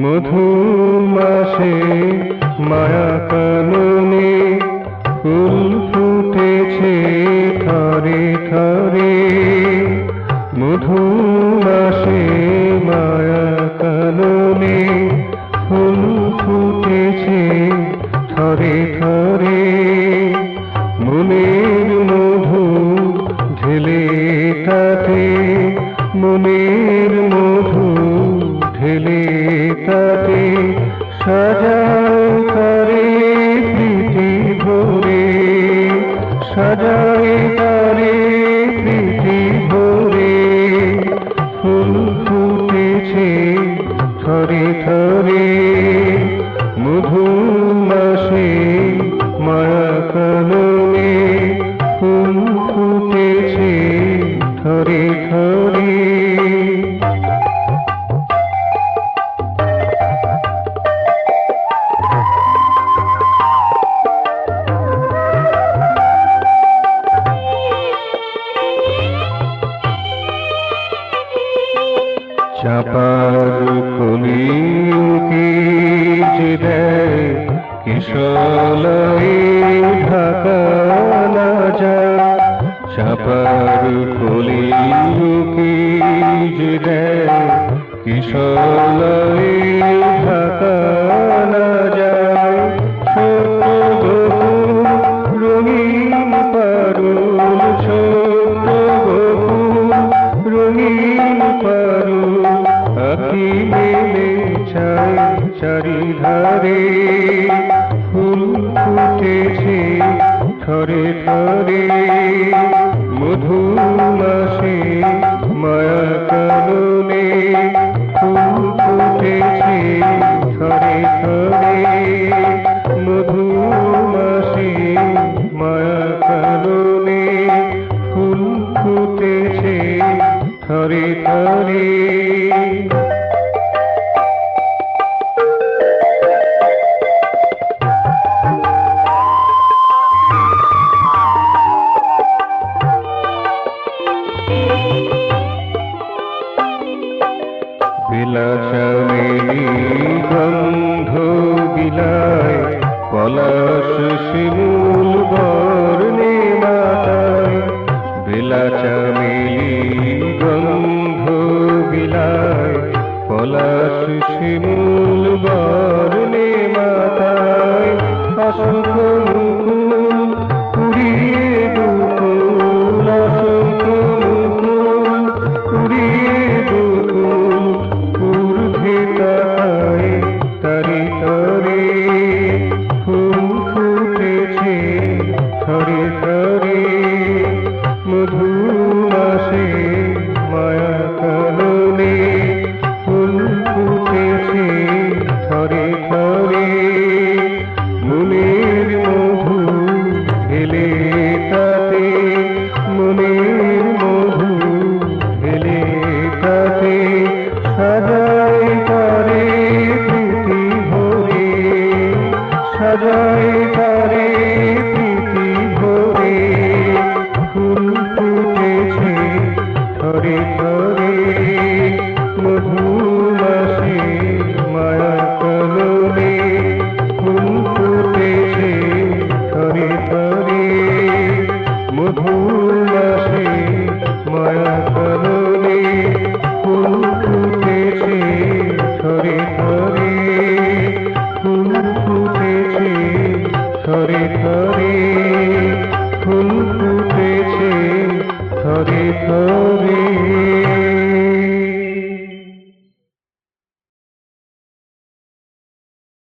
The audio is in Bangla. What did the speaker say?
মধুমাসে মায়া কাননে ফুল ফুটেছে থরে থরে। মধুমাসে মায়া কাননে ফুল ফুটেছে থরে থরে। মনের মধু ঢেলে তাতে, মনের মধু ঢেলে তাতে সাজায় তারে প্রীতি ভরে, সাজায় তারে প্রীতি ভরে। ফুল ফুটেছে থরে থরে। মধুমাসে মায়া কাননে ফুল ফুটেছে থরে থরে। চাপার কলিকে যে দেয় কিশলয়ে ঢাকা না যায়। চাপার কলিকে যে দেয় কিশলয়ে ঢাকা না যায়। ছোট গোকুল রঙিন পারুল, ছোট গোকুল রঙিন পারুল আঁখি মেলে ছায় চারিধারে। ফুল ফুটেছে থরে থরে। মধুমাসে মায়া কাননে ফুল ফুটেছে থরে থরে। মধুমাসে মায়া কাননে ফুল ফুটেছে থরে থরে। বিলাসামেলি গন্ধ বিলায় পলাশ শিমুল বর্ণে মাতায়। বিলাসামেলি গন্ধ বিলায় পলাশ শিমুল বর্ণে মাতায়। অসংখ্য মুকুল উড়িয়ে দুকুল, অসংখ্য মুকুল উড়িয়ে দুকুল ঊর্ধ্বে তাকায় তারি তরে। ফুল ফুটেছে থরে থরে। মধুমাসে মায়া কাননে ফুল ফুটেছে থরে থরে। মনের মধু ঢেলে তাতে, মনের মধু ঢেলে তাতে সাজায় তারে প্রীতি ভরে, সাজায় তারে প্রীতি ভরে। ফুল ফুটেছে থরে থরে। মধুমাসে মায়া কাননে ফুল ফুটেছে থরে থরে। মধুমাসে মায়া কাননে ফুল ফুটেছে থরে থরে।